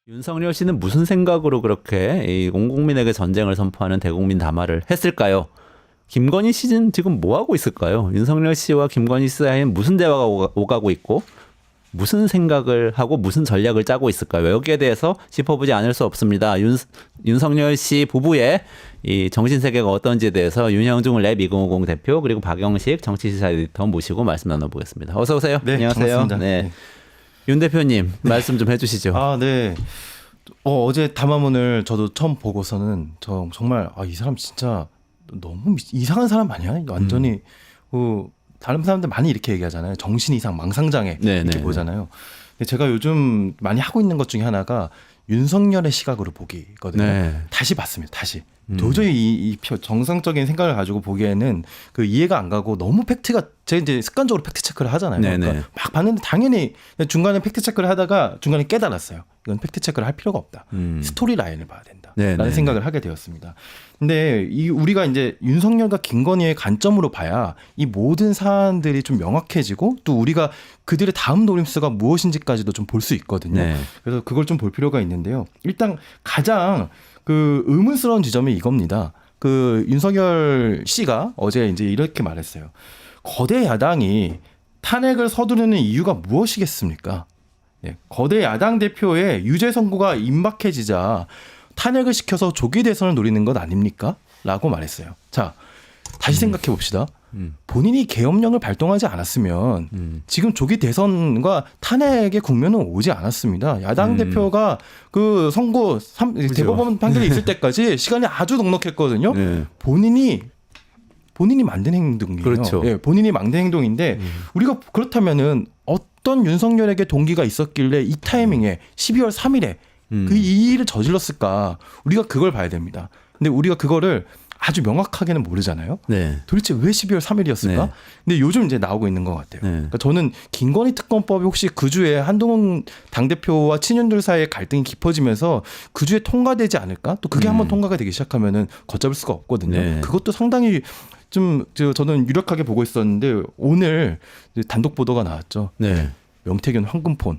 윤석열 씨는 무슨 생각으로 그렇게 온 국민에게 전쟁을 선포하는 대국민 담화를 했을까요? 김건희 씨는 지금 뭐 하고 있을까요? 윤석열 씨와 김건희 씨 사이엔 무슨 대화가 오가고 있고 무슨 생각을 하고 무슨 전략을 짜고 있을까요? 여기에 대해서 짚어보지 않을 수 없습니다. 윤석열 씨 부부의 이 정신세계가 어떤지에 대해서 윤형중 랩2050 대표 그리고 박영식 정치시사 에디터 모시고 말씀 나눠보겠습니다. 어서 오세요. 네, 안녕하세요. 반갑습니다. 네. 네. 윤 대표님 말씀 좀 해주시죠. 네. 어제 담화문을 저도 처음 보고서는 정말 이 사람 진짜 너무 이상한 사람 아니야? 완전히 다른 사람들 많이 이렇게 얘기하잖아요. 정신 이상 망상장애 이렇게 보잖아요. 근데 제가 요즘 많이 하고 있는 것 중에 하나가 윤석열의 시각으로 보기거든요. 네. 다시 봤습니다. 다시. 도저히 이 정상적인 생각을 가지고 보기에는 그 이해가 안 가고 너무 팩트가 제가 이제 습관적으로 팩트 체크를 하잖아요. 그러니까 막 봤는데 당연히 중간에 팩트 체크를 하다가 중간에 깨달았어요. 이건 팩트 체크를 할 필요가 없다. 스토리 라인을 봐야 된다라는 생각을 하게 되었습니다. 근데 우리가 이제 윤석열과 김건희의 관점으로 봐야 이 모든 사안들이 좀 명확해지고 또 우리가 그들의 다음 노림수가 무엇인지까지도 좀 볼 수 있거든요. 그래서 그걸 좀 볼 필요가 있는데요. 일단 가장 그 의문스러운 지점이 이겁니다. 그 윤석열 씨가 어제 이제 이렇게 말했어요. 거대 야당이 탄핵을 서두르는 이유가 무엇이겠습니까? 거대 야당 대표의 유죄 선고가 임박해지자 탄핵을 시켜서 조기 대선을 노리는 것 아닙니까? 라고 말했어요. 자, 다시 생각해 봅시다. 본인이 계엄령을 발동하지 않았으면 지금 조기 대선과 탄핵의 국면은 오지 않았습니다. 야당 대표가 그 선고 대법원 판결이 있을 때까지 시간이 아주 넉넉했거든요. 본인이 만든 행동이에요. 그렇죠. 본인이 만든 행동인데 우리가 그렇다면은 어떤 윤석열에게 동기가 있었길래 이 타이밍에 12월 3일에 그 이 일을 저질렀을까? 우리가 그걸 봐야 됩니다. 근데 우리가 그거를 아주 명확하게는 모르잖아요. 도대체 왜 12월 3일이었을까? 근데 요즘 이제 나오고 있는 것 같아요. 그러니까 저는 김건희 특검법이 혹시 그 주에 한동훈 당대표와 친윤들 사이의 갈등이 깊어지면서 그 주에 통과되지 않을까? 또 그게 한번 통과가 되기 시작하면은 걷잡을 수가 없거든요. 그것도 상당히 좀 저는 유력하게 보고 있었는데 오늘 단독 보도가 나왔죠. 명태균 황금폰.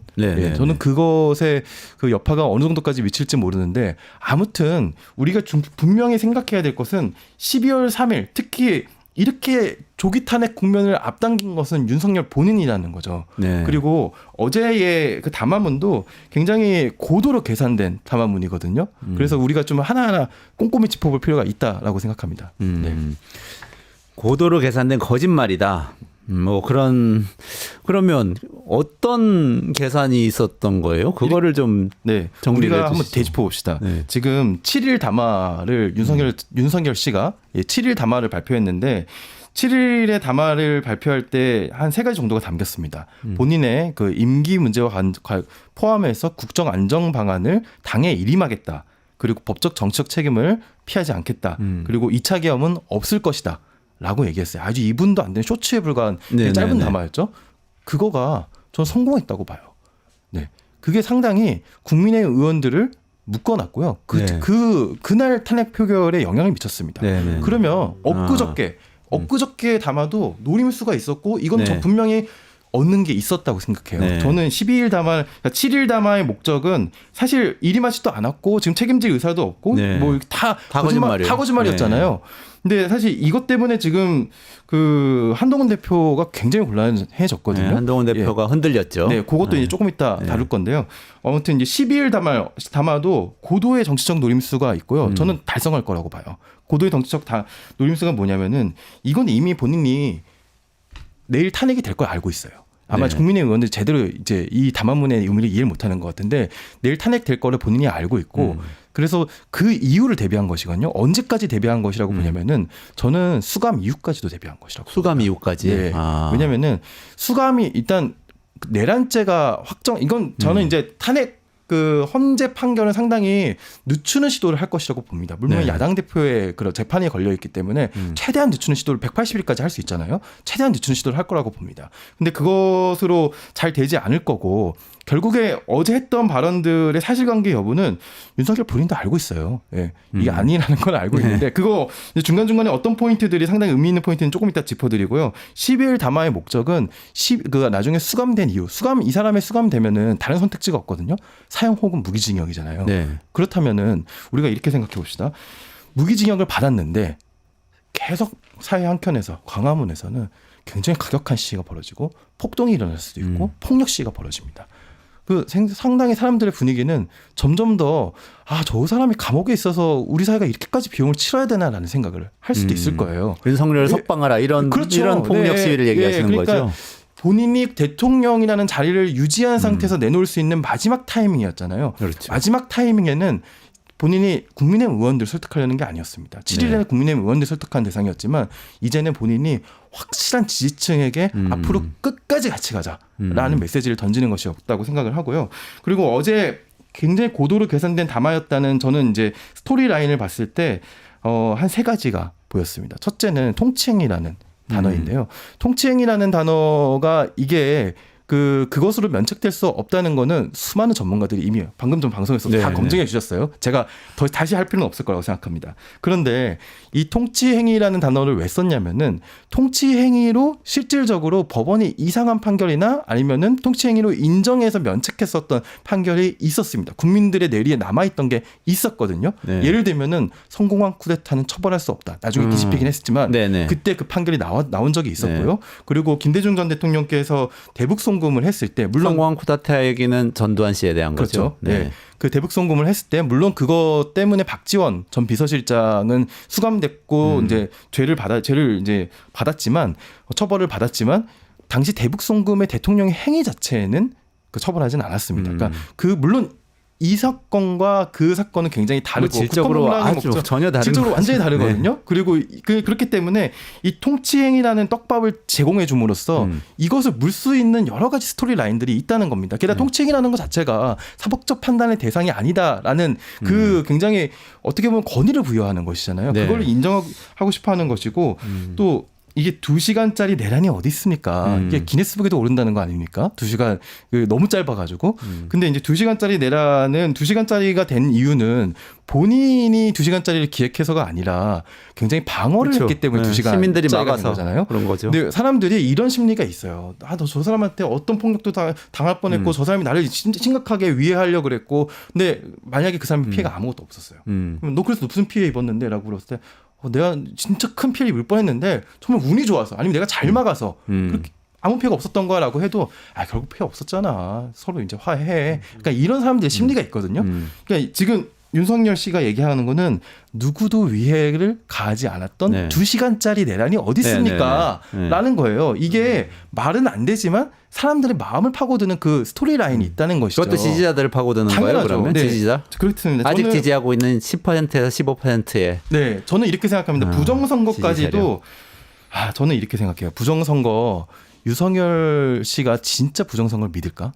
저는 그것의 그 여파가 어느 정도까지 미칠지 모르는데 아무튼 우리가 좀 분명히 생각해야 될 것은 12월 3일 특히 이렇게 조기 탄핵 국면을 앞당긴 것은 윤석열 본인이라는 거죠. 그리고 어제의 그 담화문도 굉장히 고도로 계산된 담화문이거든요. 그래서 우리가 좀 하나하나 꼼꼼히 짚어볼 필요가 있다라고 생각합니다. 고도로 계산된 거짓말이다. 그러면 어떤 계산이 있었던 거예요? 그거를 좀 정리를 우리가 해주시죠. 한번 되짚어 봅시다. 지금 7일 담화를 윤석열 씨가 7일 담화를 발표했는데 7일의 담화를 발표할 때 한 3가지 정도가 담겼습니다. 본인의 그 임기 문제와 포함해서 국정 안정 방안을 당에 일임하겠다. 그리고 법적 정치적 책임을 피하지 않겠다. 그리고 2차 계엄은 없을 것이다. 라고 얘기했어요. 아주 2분도 안 되는 쇼츠에 불과한 짧은 담화였죠. 그거가 전 성공했다고 봐요. 그게 상당히 국민의 의원들을 묶어놨고요. 그날 탄핵 표결에 영향을 미쳤습니다. 그러면 엊그저께 담화도 노림수가 있었고 이건 저 분명히 얻는 게 있었다고 생각해요. 저는 12일 담화, 그러니까 7일 담화의 목적은 사실 일임하지도 않았고 지금 책임질 의사도 없고 뭐 다 거짓말이었잖아요. 근데 사실 이것 때문에 지금 그 한동훈 대표가 굉장히 곤란해졌거든요. 한동훈 대표가 흔들렸죠. 그것도 이제 조금 이따 다룰 건데요. 아무튼 이제 12일 담화도 고도의 정치적 노림수가 있고요. 저는 달성할 거라고 봐요. 고도의 정치적 노림수가 뭐냐면은 이건 이미 본인이 내일 탄핵이 될 걸 알고 있어요. 아마 국민의 의원들이 제대로 이제 이 담화문의 의미를 이해를 못하는 것 같은데 내일 탄핵 될 거를 본인이 알고 있고 그래서 그 이유를 대비한 것이거든요. 언제까지 대비한 것이라고 보냐면은 저는 수감 이후까지도 대비한 것이라고. 수감 이후까지. 왜냐면은 수감이 일단 내란죄가 이건 저는 이제 탄핵 그 헌재 판결은 상당히 늦추는 시도를 할 것이라고 봅니다. 물론 야당 대표의 그런 재판이 걸려 있기 때문에 최대한 늦추는 시도를 180일까지 할 수 있잖아요. 최대한 늦추는 시도를 할 거라고 봅니다. 근데 그것으로 잘 되지 않을 거고 결국에 어제 했던 발언들의 사실관계 여부는 윤석열 본인도 알고 있어요. 예. 이게 아니라는 걸 알고 있는데 그거 중간중간에 어떤 포인트들이 상당히 의미 있는 포인트는 조금 이따 짚어드리고요. 12일 담화의 목적은 나중에 수감된 이후 이 사람의 수감되면은 다른 선택지가 없거든요. 사형 혹은 무기징역이잖아요. 네. 그렇다면은 우리가 이렇게 생각해 봅시다. 무기징역을 받았는데 계속 사회 한켠에서 광화문에서는 굉장히 가격한 시위가 벌어지고 폭동이 일어날 수도 있고 폭력 시위가 벌어집니다. 상당히 사람들의 분위기는 점점 더 저 사람이 감옥에 있어서 우리 사회가 이렇게까지 비용을 치러야 되나라는 생각을 할 수도 있을 거예요. 윤석열을 석방하라 이런 그렇죠. 이런 폭력 시위를 얘기하시는 그러니까 거죠. 본인이 대통령이라는 자리를 유지한 상태에서 내놓을 수 있는 마지막 타이밍이었잖아요. 그렇죠. 마지막 타이밍에는 본인이 국민의힘 의원들 설득하려는 게 아니었습니다. 7일에는 국민의힘 의원들 설득한 대상이었지만 이제는 본인이 확실한 지지층에게 앞으로 끝까지 같이 가자라는 메시지를 던지는 것이었다고 생각을 하고요. 그리고 어제 굉장히 고도로 계산된 담화였다는 저는 이제 스토리 라인을 봤을 때 한 세 가지가 보였습니다. 첫째는 통치행위라는 단어인데요. 통치행위라는 단어가 이게 그것으로 면책될 수 없다는 거는 수많은 전문가들이 이미 방금 전 방송에서 다 검증해 주셨어요. 제가 다시 할 필요는 없을 거라고 생각합니다. 그런데 이 통치행위라는 단어를 왜 썼냐면은 통치행위로 실질적으로 법원이 이상한 판결이나 아니면은 통치행위로 인정해서 면책했었던 판결이 있었습니다. 국민들의 뇌리에 남아있던 게 있었거든요. 네. 예를 들면은 성공한 쿠데타는 처벌할 수 없다. 나중에 뒤집히긴 했지만 그때 그 판결이 나온 적이 있었고요. 그리고 김대중 전 대통령께서 대북 송금을 했을 때 물론 성공한 쿠데타 얘기는 전두환 씨에 대한 그렇죠. 거죠. 네. 그 대북 송금을 했을 때 물론 그거 때문에 박지원 전 비서실장은 수감됐고 이제 죄를 이제 받았지만 처벌을 받았지만 당시 대북 송금의 대통령의 행위 자체는 처벌하지는 않았습니다. 그러니까 물론 이 사건과 그 사건은 굉장히 다르고 질적으로 아주 전혀 다른 질적으로 완전히 다르거든요. 네. 그리고 그렇기 때문에 이 통치행위라는 떡밥을 제공해 줌으로써 이것을 물 수 있는 여러 가지 스토리 라인들이 있다는 겁니다. 게다가 통치행위라는 것 자체가 사법적 판단의 대상이 아니다라는 굉장히 어떻게 보면 권위를 부여하는 것이잖아요. 네. 그걸 인정하고 싶어하는 것이고 또 이게 2시간짜리 내란이 어디 있습니까? 이게 기네스북에도 오른다는 거 아닙니까? 2시간 너무 짧아가지고. 근데 이제 2시간짜리 내란은 2시간짜리가 된 이유는 본인이 2시간짜리를 기획해서가 아니라 굉장히 방어를 했기 때문에 2시간 시민들이 막아서 거잖아요. 그런 거죠. 근데 사람들이 이런 심리가 있어요. 너 저 사람한테 어떤 폭력도 당할 뻔했고 저 사람이 나를 심각하게 위해하려고 그랬고 근데 만약에 그 사람이 피해가 아무것도 없었어요. 그럼 너 그래서 무슨 피해 입었는데?라고 물었을 때 내가 진짜 큰 피해를 입을 뻔했는데 정말 운이 좋아서 아니면 내가 잘 막아서 그렇게 아무 피해가 없었던 거라고 해도 결국 피해 없었잖아. 서로 이제 화해해. 그러니까 이런 사람들의 심리가 있거든요. 그러니까 지금 윤석열 씨가 얘기하는 거는 누구도 위해를 가하지 않았던 2시간짜리 내란이 어디 있습니까? 라는 거예요. 이게 말은 안 되지만 사람들의 마음을 파고드는 그 스토리 라인이 있다는 것이죠. 그것도 지지자들을 파고드는 당연하죠. 거예요, 그러면? 네. 지지자? 그렇습니다. 아직 지지하고 있는 10%에서 15%에. 네, 저는 이렇게 생각합니다. 부정선거까지도 저는 이렇게 생각해요. 부정선거 유석열 씨가 진짜 부정선거를 믿을까?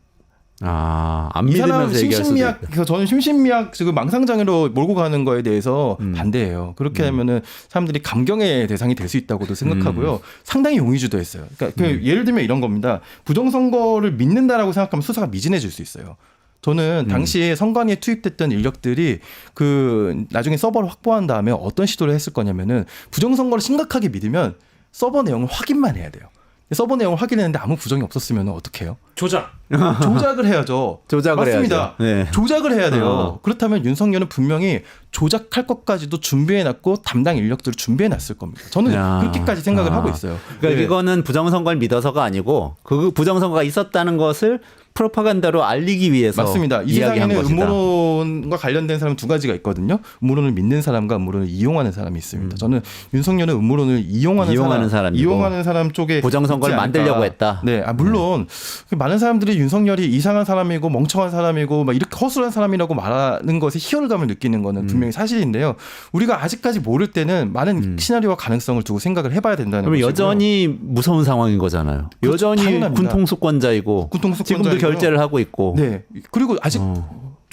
안 믿으면서 얘기할 수도 있다. 저는 심신미약 지금 망상장애로 몰고 가는 거에 대해서 반대해요. 그렇게 하면은 사람들이 감경의 대상이 될 수 있다고도 생각하고요. 상당히 용의주도했어요. 그러니까 예를 들면 이런 겁니다. 부정선거를 믿는다라고 생각하면 수사가 미진해질 수 있어요. 저는 당시에 선관위에 투입됐던 인력들이 나중에 서버를 확보한 다음에 어떤 시도를 했을 거냐면은 부정선거를 심각하게 믿으면 서버 내용을 확인만 해야 돼요. 서버 내용을 확인했는데 아무 부정이 없었으면 어떻게 해요? 조작을 해야죠. 맞습니다. 네. 조작을 해야 돼요. 그렇다면 윤석열은 분명히 조작할 것까지도 준비해놨고 담당 인력들을 준비해놨을 겁니다. 저는 그렇게까지 생각을 하고 있어요. 그러니까 이거는 부정선거를 믿어서가 아니고 그 부정선거가 있었다는 것을 프로파간다로 알리기 위해서 맞습니다. 이 세상에는 음모론과 관련된 사람 두 가지가 있거든요. 음모론을 믿는 사람과 음모론을 이용하는 사람이 있습니다. 저는 윤석열은 음모론을 이용하는 사람 쪽에 부정선거를 만들려고 했다. 네, 물론 많은 사람들이 윤석열이 이상한 사람이고 멍청한 사람이고 막 이렇게 허술한 사람이라고 말하는 것에 희열감을 느끼는 거는 분명히 사실인데요. 우리가 아직까지 모를 때는 많은 시나리오와 가능성을 두고 생각을 해봐야 된다는 거죠. 여전히 무서운 상황인 거잖아요. 그렇죠, 여전히 당연합니다. 군통수권자이고 지금도 결재를 하고 있고. 네. 그리고 아직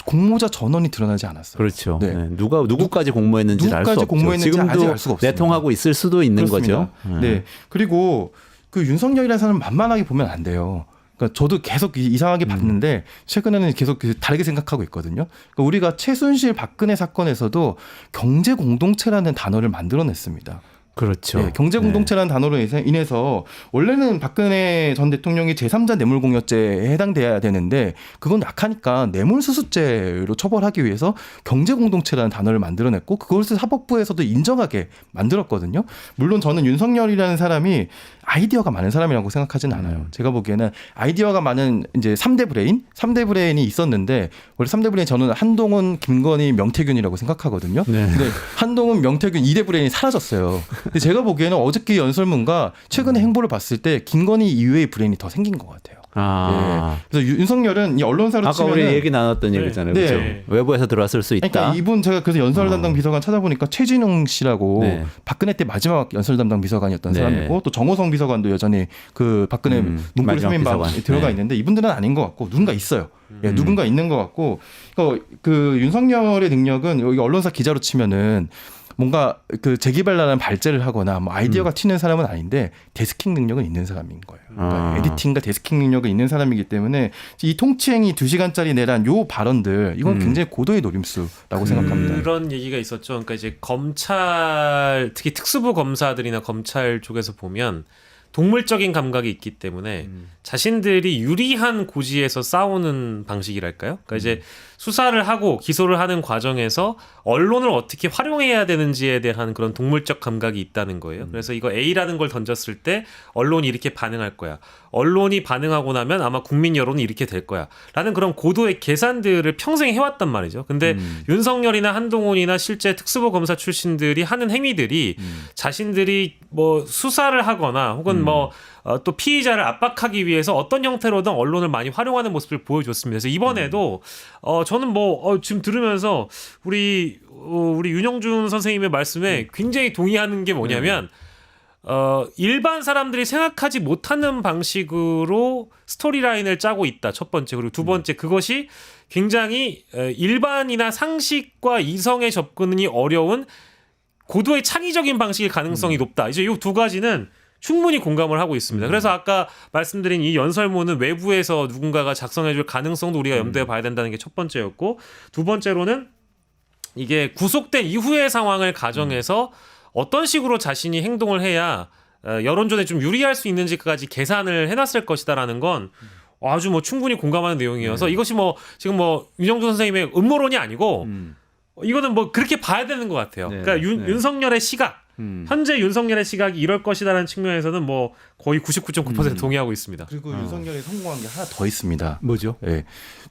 공모자 전원이 드러나지 않았어요. 그렇죠. 네. 누구까지 공모했는지 알 수 없죠. 지금도 알 수가 없습니다. 내통하고 있을 수도 있는 그렇습니다. 거죠. 네. 그리고 그 윤석열이라는 사람을 만만하게 보면 안 돼요. 그러니까 저도 계속 이상하게 봤는데 최근에는 계속 다르게 생각하고 있거든요. 그러니까 우리가 최순실 박근혜 사건에서도 경제 공동체라는 단어를 만들어냈습니다. 그렇죠. 네, 경제 공동체라는 단어로 인해서 원래는 박근혜 전 대통령이 제3자 뇌물공여죄에 해당돼야 되는데 그건 약하니까 뇌물수수죄로 처벌하기 위해서 경제 공동체라는 단어를 만들어냈고 그것을 사법부에서도 인정하게 만들었거든요. 물론 저는 윤석열이라는 사람이 아이디어가 많은 사람이라고 생각하지는 않아요. 제가 보기에는 아이디어가 많은 이제 3대 브레인이 있었는데 원래 3대 브레인 저는 한동훈, 김건희, 명태균이라고 생각하거든요. 네. 근데 한동훈, 명태균 2대 브레인이 사라졌어요. 근데 제가 보기에는 어저께 연설문과 최근의 행보를 봤을 때 김건희 이외의 브레인이 더 생긴 것 같아요. 아. 예. 그래서 윤석열은 이 언론사로 아까 치면은 우리 얘기 나눴던 네. 얘기잖아요. 네. 그렇죠? 외부에서 들어왔을 수 있다. 그러니까 이분 제가 그래서 연설 담당 비서관 찾아보니까 최진웅 씨라고 네. 박근혜 때 마지막 연설 담당 비서관이었던 네. 사람이고 또 정호성 비서관도 여전히 그 박근혜 문고리 마지막 3인방에 비서관. 들어가 네. 있는데 이분들은 아닌 것 같고 누군가 있어요. 예, 누군가 있는 것 같고 그 윤석열의 능력은 여기 언론사 기자로 치면은 뭔가 그 재기발랄한 발제를 하거나 뭐 아이디어가 튀는 사람은 아닌데 데스킹 능력은 있는 사람인 거예요. 그러니까 에디팅과 데스킹 능력이 있는 사람이기 때문에 이 통치행위 2시간짜리 내란 요 발언들 이건 굉장히 고도의 노림수라고 생각합니다. 그런 얘기가 있었죠. 그러니까 이제 검찰 특히 특수부 검사들이나 검찰 쪽에서 보면 동물적인 감각이 있기 때문에 자신들이 유리한 고지에서 싸우는 방식이랄까요? 그러니까 이제 수사를 하고 기소를 하는 과정에서 언론을 어떻게 활용해야 되는지에 대한 그런 동물적 감각이 있다는 거예요. 그래서 이거 A라는 걸 던졌을 때 언론이 이렇게 반응할 거야. 언론이 반응하고 나면 아마 국민 여론이 이렇게 될 거야. 라는 그런 고도의 계산들을 평생 해왔단 말이죠. 근데 윤석열이나 한동훈이나 실제 특수부 검사 출신들이 하는 행위들이 자신들이 뭐 수사를 하거나 혹은 또 피의자를 압박하기 위해서 어떤 형태로든 언론을 많이 활용하는 모습을 보여줬습니다. 그래서 이번에도 저는 지금 들으면서 우리 윤영준 선생님의 말씀에 굉장히 동의하는 게 뭐냐면 일반 사람들이 생각하지 못하는 방식으로 스토리라인을 짜고 있다. 첫 번째. 그리고 두 번째, 그것이 굉장히 일반이나 상식과 이성의 접근이 어려운 고도의 창의적인 방식의 가능성이 높다. 이제 이 두 가지는 충분히 공감을 하고 있습니다. 그래서 아까 말씀드린 이 연설문은 외부에서 누군가가 작성해줄 가능성도 우리가 염두에 봐야 된다는 게 첫 번째였고, 두 번째로는 이게 구속된 이후의 상황을 가정해서 어떤 식으로 자신이 행동을 해야 여론전에 좀 유리할 수 있는지까지 계산을 해놨을 것이다라는 건 아주 충분히 공감하는 내용이어서 이것이 지금 윤영준 선생님의 음모론이 아니고 이거는 그렇게 봐야 되는 것 같아요. 네. 그러니까 윤석열의 시각, 현재 윤석열의 시각이 이럴 것이다라는 측면에서는 거의 99.9% 동의하고 있습니다. 그리고 윤석열이 성공한 게 하나 더 있습니다. 뭐죠? 예.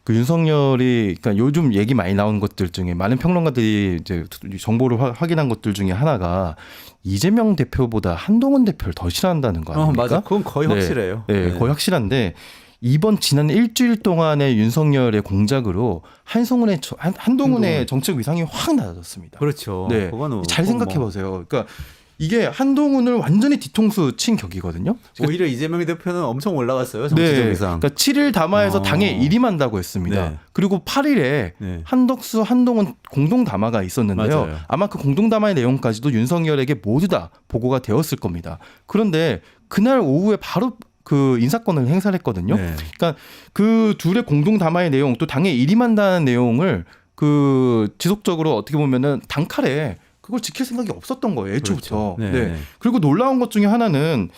그 윤석열이 그러니까 요즘 얘기 많이 나오는 것들 중에 많은 평론가들이 이제 정보를 확인한 것들 중에 하나가 이재명 대표보다 한동훈 대표를 더 싫어한다는 거 아닙니까? 맞아. 그건 거의 확실해요. 네, 네. 거의 확실한데 지난 일주일 동안의 윤석열의 공작으로 한동훈의 정책 위상이 확 낮아졌습니다. 그렇죠. 네, 그거는 잘 생각해 보세요. 그러니까 이게 한동훈을 완전히 뒤통수 친 격이거든요. 오히려 이재명 대표는 엄청 올라갔어요. 정치적 위상. 그러니까 7일 담화에서 당에 일임한다고 했습니다. 네. 그리고 8일에 네. 한덕수, 한동훈 공동 담화가 있었는데요. 맞아요. 아마 그 공동 담화의 내용까지도 윤석열에게 모두 다 보고가 되었을 겁니다. 그런데 그날 오후에 바로 그 인사권을 행사를 했거든요. 네. 그러니까 그 둘의 공동 담화의 내용 또 당에 일임한다는 내용을 지속적으로 어떻게 보면은 단칼에 그걸 지킬 생각이 없었던 거예요. 애초부터. 그렇죠. 네. 네. 그리고 놀라운 것 중에 하나는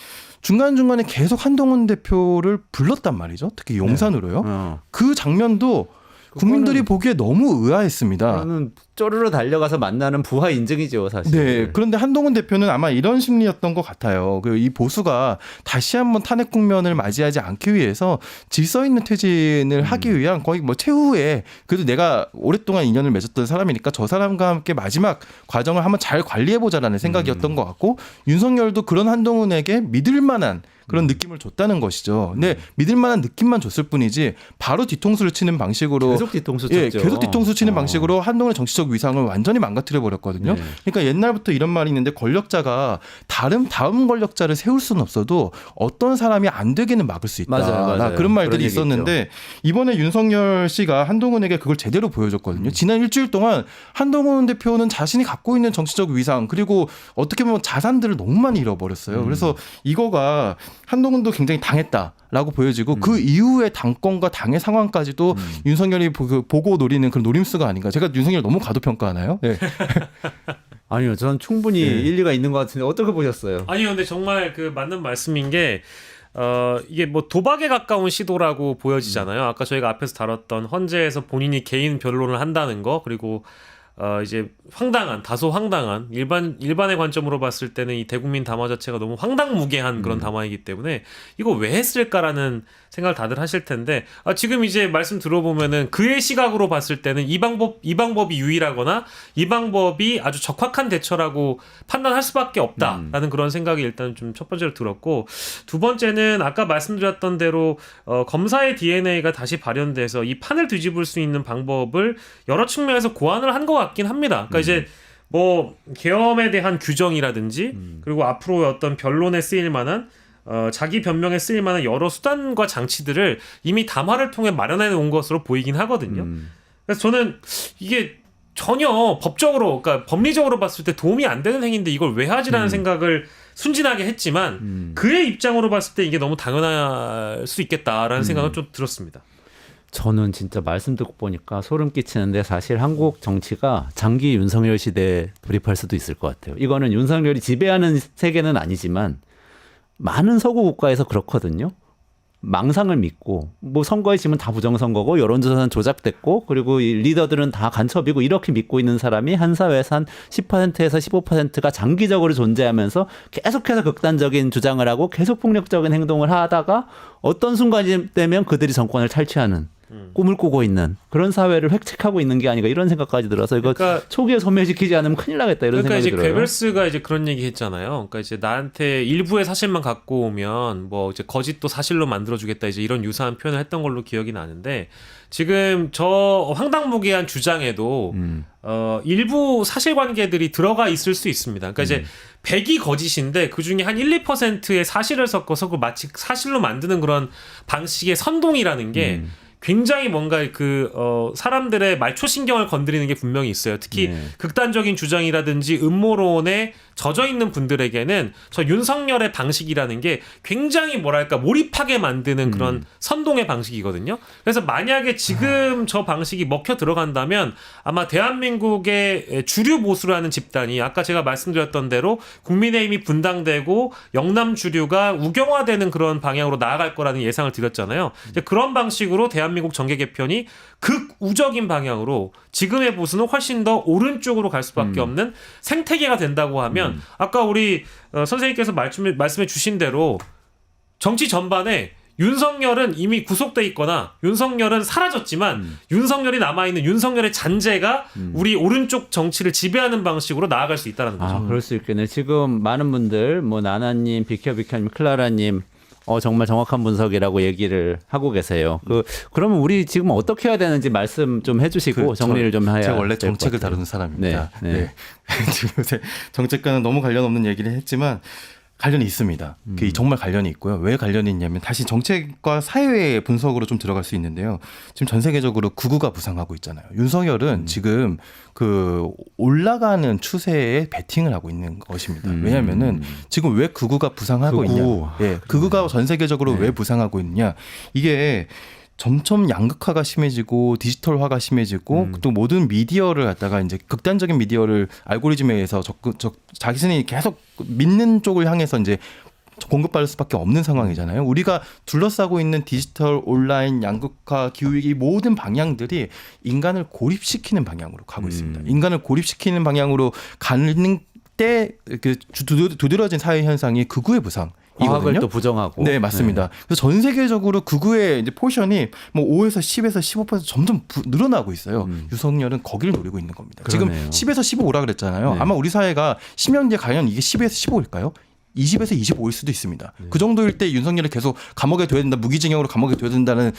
중간중간에 계속 한동훈 대표를 불렀단 말이죠. 특히 용산으로요. 그 장면도 국민들이 보기에 너무 의아했습니다. 저는 쪼르르 달려가서 만나는 부하 인증이죠, 사실. 네. 그런데 한동훈 대표는 아마 이런 심리였던 것 같아요. 이 보수가 다시 한번 탄핵 국면을 맞이하지 않기 위해서 질서 있는 퇴진을 하기 위한 거의 최후에 그래도 내가 오랫동안 인연을 맺었던 사람이니까 저 사람과 함께 마지막 과정을 한번 잘 관리해보자라는 생각이었던 것 같고 윤석열도 그런 한동훈에게 믿을 만한 그런 느낌을 줬다는 것이죠. 근데 믿을 만한 느낌만 줬을 뿐이지 바로 뒤통수를 치는 방식으로 계속 뒤통수 쳤죠. 계속 뒤통수 치는 방식으로 한동훈의 정치적 위상을 완전히 망가뜨려 버렸거든요. 네. 그러니까 옛날부터 이런 말이 있는데 권력자가 다음 권력자를 세울 수는 없어도 어떤 사람이 안 되게는 막을 수 있다. 맞아요. 그런 말들이 그런 있었는데 이번에 윤석열 씨가 한동훈에게 그걸 제대로 보여줬거든요. 지난 일주일 동안 한동훈 대표는 자신이 갖고 있는 정치적 위상 그리고 어떻게 보면 자산들을 너무 많이 잃어버렸어요. 그래서 이거가 한동훈도 굉장히 당했다. 라고 보여지고 그 이후에 당권과 당의 상황까지도 윤석열이 보고 노리는 그런 노림수가 아닌가. 제가 윤석열 너무 과도평가하나요? 네. 아니요, 저는 충분히 일리가 있는 것 같은데 어떻게 보셨어요? 아니요, 근데 정말 그 맞는 말씀인 게 이게 뭐 도박에 가까운 시도라고 보여지잖아요. 아까 저희가 앞에서 다뤘던 헌재에서 본인이 개인 변론을 한다는 거, 그리고 이제 다소 황당한 일반의 관점으로 봤을 때는 이 대국민 담화 자체가 너무 황당무계한 그런 담화이기 때문에 이거 왜 했을까라는 생각을 다들 하실 텐데 지금 이제 말씀 들어보면은 그의 시각으로 봤을 때는 이 방법이 유일하거나 이 방법이 아주 적확한 대처라고 판단할 수밖에 없다라는 그런 생각이 일단 좀 첫 번째로 들었고, 두 번째는 아까 말씀드렸던 대로 검사의 DNA가 다시 발현돼서 이 판을 뒤집을 수 있는 방법을 여러 측면에서 고안을 한 것 같긴 합니다. 그러니까 이제 뭐 계엄에 대한 규정이라든지 그리고 앞으로 어떤 변론에 쓰일 만한 자기 변명에 쓰일 만한 여러 수단과 장치들을 이미 담화를 통해 마련해 놓은 것으로 보이긴 하거든요. 그래서 저는 이게 전혀 법적으로, 그러니까 법리적으로 봤을 때 도움이 안 되는 행위인데 이걸 왜 하지라는 생각을 순진하게 했지만 그의 입장으로 봤을 때 이게 너무 당연할 수 있겠다라는 생각은 좀 들었습니다. 저는 진짜 말씀 듣고 보니까 소름 끼치는데 사실 한국 정치가 장기 윤석열 시대에 돌입할 수도 있을 것 같아요. 이거는 윤석열이 지배하는 세계는 아니지만 많은 서구 국가에서 그렇거든요. 망상을 믿고 뭐 선거에 지면 다 부정선거고 여론조사는 조작됐고 그리고 이 리더들은 다 간첩이고 이렇게 믿고 있는 사람이 한 사회에서 한 10%에서 15%가 장기적으로 존재하면서 계속해서 극단적인 주장을 하고 계속 폭력적인 행동을 하다가 어떤 순간이 되면 그들이 정권을 탈취하는 꿈을 꾸고 있는 그런 사회를 획책하고 있는 게 아닌가 이런 생각까지 들어서 이거 그러니까, 초기에 소멸시키지 않으면 큰일 나겠다 이런 생각이 들어요. 그러니까 이제 괴벨스가 이제 그런 얘기 했잖아요. 그러니까 이제 나한테 일부의 사실만 갖고 오면 뭐 이제 거짓도 사실로 만들어주겠다 이제 이런 유사한 표현을 했던 걸로 기억이 나는데 지금 저 황당무계한 주장에도 일부 사실관계들이 들어가 있을 수 있습니다. 그러니까 이제 100이 거짓인데 그 중에 한 1, 2%의 사실을 섞어서 그 마치 사실로 만드는 그런 방식의 선동이라는 게 굉장히 뭔가 사람들의 말초신경을 건드리는 게 분명히 있어요. 특히 극단적인 주장이라든지 음모론에 젖어 있는 분들에게는 저 윤석열의 방식이라는 게 굉장히 뭐랄까 몰입하게 만드는 그런 선동의 방식이거든요. 그래서 만약에 지금 저 방식이 먹혀 들어간다면 아마 대한민국의 주류 보수라는 집단이 아까 제가 말씀드렸던 대로 국민의힘이 분당되고 영남 주류가 우경화되는 그런 방향으로 나아갈 거라는 예상을 드렸잖아요. 이제 그런 방식으로 대한민국 정계 개편이 극우적인 방향으로 지금의 보수는 훨씬 더 오른쪽으로 갈 수밖에 없는 생태계가 된다고 하면 아까 우리 선생님께서 말씀해 주신 대로 정치 전반에 윤석열은 이미 구속돼 있거나 윤석열은 사라졌지만 윤석열이 남아있는 윤석열의 잔재가 우리 오른쪽 정치를 지배하는 방식으로 나아갈 수 있다는 거죠. 그럴 수 있겠네. 지금 많은 분들 뭐 나나님, 비켜비켜님, 클라라님 정말 정확한 분석이라고 얘기를 하고 계세요. 그러면 우리 지금 어떻게 해야 되는지 말씀 좀 해주시고 정리를 좀 해야. 제가 원래 정책을 다루는 사람입니다. 네. 지금 요새 정책과는 너무 관련 없는 얘기를 했지만 관련이 있습니다. 정말 관련이 있고요. 왜 관련이 있냐면 다시 정책과 사회의 분석으로 좀 들어갈 수 있는데요. 지금 전 세계적으로 극우가 부상하고 있잖아요. 윤석열은 지금 올라가는 추세에 베팅을 하고 있는 것입니다. 왜냐하면은 지금 왜 극우가 부상하고 있냐? 극우가 전 세계적으로 왜 부상하고 있느냐? 이게 점점 양극화가 심해지고 디지털화가 심해지고 또 모든 미디어를 갖다가 이제 극단적인 미디어를 알고리즘에 의해서 자신이 계속 믿는 쪽을 향해서 이제 공급받을 수밖에 없는 상황이잖아요. 우리가 둘러싸고 있는 디지털, 온라인, 양극화, 기후위기 모든 방향들이 인간을 고립시키는 방향으로 가고 있습니다. 인간을 고립시키는 방향으로 가는 때 두드러진 사회 현상이 극우의 부상. 과학을 또 부정하고. 네, 맞습니다. 그래서 전 세계적으로 극우의 이제 포션이 뭐 5에서 10에서 15% 점점 늘어나고 있어요. 윤석열은 거기를 노리고 있는 겁니다. 그러네요. 지금 10에서 15라 그랬잖아요. 아마 우리 사회가 10년 뒤에 과연 이게 10에서 15일까요? 20에서 25일 수도 있습니다. 그 정도일 때 윤석열이 계속 감옥에 둬야 된다, 무기징역으로 감옥에 둬야 된다는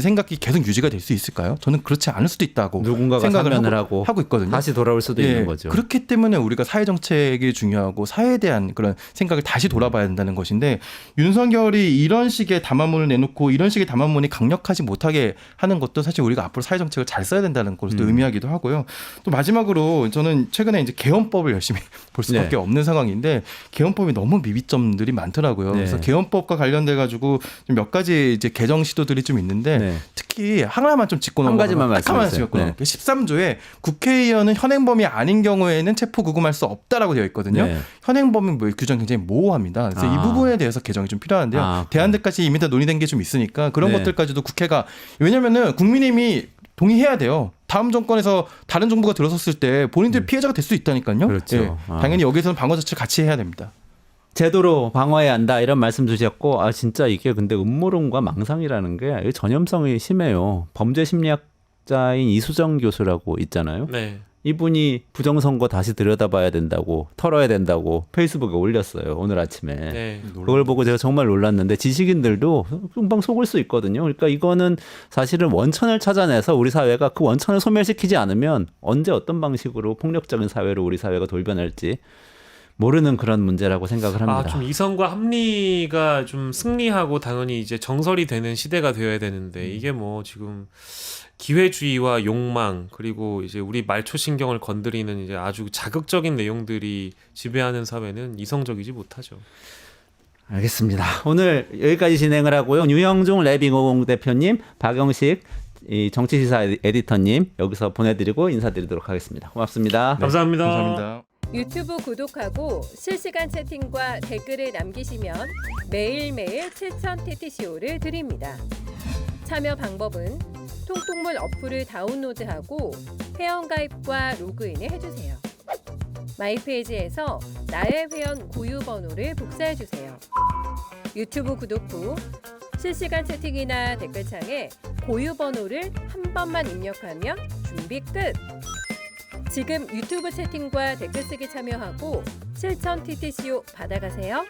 생각이 계속 유지가 될 수 있을까요? 저는 그렇지 않을 수도 있다고 누군가가 생각을 사면을 하고 있거든요. 다시 돌아올 수도 있는 거죠. 그렇기 때문에 우리가 사회 정책이 중요하고 사회에 대한 그런 생각을 다시 돌아봐야 된다는 것인데 윤석열이 이런 식의 담화문을 내놓고 이런 식의 담화문이 강력하지 못하게 하는 것도 사실 우리가 앞으로 사회 정책을 잘 써야 된다는 것을 의미하기도 하고요. 또 마지막으로 저는 최근에 이제 개헌법을 열심히 볼 수밖에 없는 상황인데 개헌법이 너무 너무 미비점들이 많더라고요. 네. 그래서 개헌법과 관련돼 가지고 몇 가지 이제 개정 시도들이 좀 있는데 네. 특히 하나만 좀 짚고 한 넘어가면 가지만 딱 하나만 말씀해 짚고 주세요. 13조에 국회의원은 현행범이 아닌 경우에는 체포 구금할 수 없다라고 되어 있거든요. 네. 현행범은 뭐 규정 굉장히 모호합니다. 그래서 이 부분에 대해서 개정이 좀 필요한데요. 대안들까지 이미 다 논의된 게 좀 있으니까 그런 네. 것들까지도 국회가 왜냐면은 국민의힘이 동의해야 돼요. 다음 정권에서 다른 정부가 들어섰을 때 본인들이 피해자가 될 수 있다니까요. 그렇죠. 당연히 여기서는 방어 자체를 같이 해야 됩니다. 제도로 방어해야 한다 이런 말씀 주셨고 진짜 이게 근데 음모론과 망상이라는 게 전염성이 심해요. 범죄 심리학자인 이수정 교수라고 있잖아요. 네. 이분이 부정선거 다시 들여다봐야 된다고 털어야 된다고 페이스북에 올렸어요. 오늘 아침에. 네. 그걸 보고 제가 정말 놀랐는데 지식인들도 금방 속을 수 있거든요. 그러니까 이거는 사실은 원천을 찾아내서 우리 사회가 그 원천을 소멸시키지 않으면 언제 어떤 방식으로 폭력적인 사회로 우리 사회가 돌변할지 모르는 그런 문제라고 생각을 합니다. 좀 이성과 합리가 좀 승리하고 당연히 이제 정설이 되는 시대가 되어야 되는데 이게 뭐 지금 기회주의와 욕망 그리고 이제 우리 말초신경을 건드리는 이제 아주 자극적인 내용들이 지배하는 사회는 이성적이지 못하죠. 알겠습니다. 오늘 여기까지 진행을 하고요. 유영중 랩2050 대표님, 박영식 이 정치시사 에디터님 여기서 보내드리고 인사드리도록 하겠습니다. 고맙습니다. 감사합니다. 감사합니다. 유튜브 구독하고 실시간 채팅과 댓글을 남기시면 매일매일 7,000TTCO를 드립니다. 참여 방법은 통통물 어플을 다운로드하고 회원가입과 로그인을 해주세요. 마이페이지에서 나의 회원 고유 번호를 복사해주세요. 유튜브 구독 후 실시간 채팅이나 댓글창에 고유 번호를 한 번만 입력하면 준비 끝! 지금 유튜브 채팅과 댓글 쓰기 참여하고 7,000TTCO 받아가세요.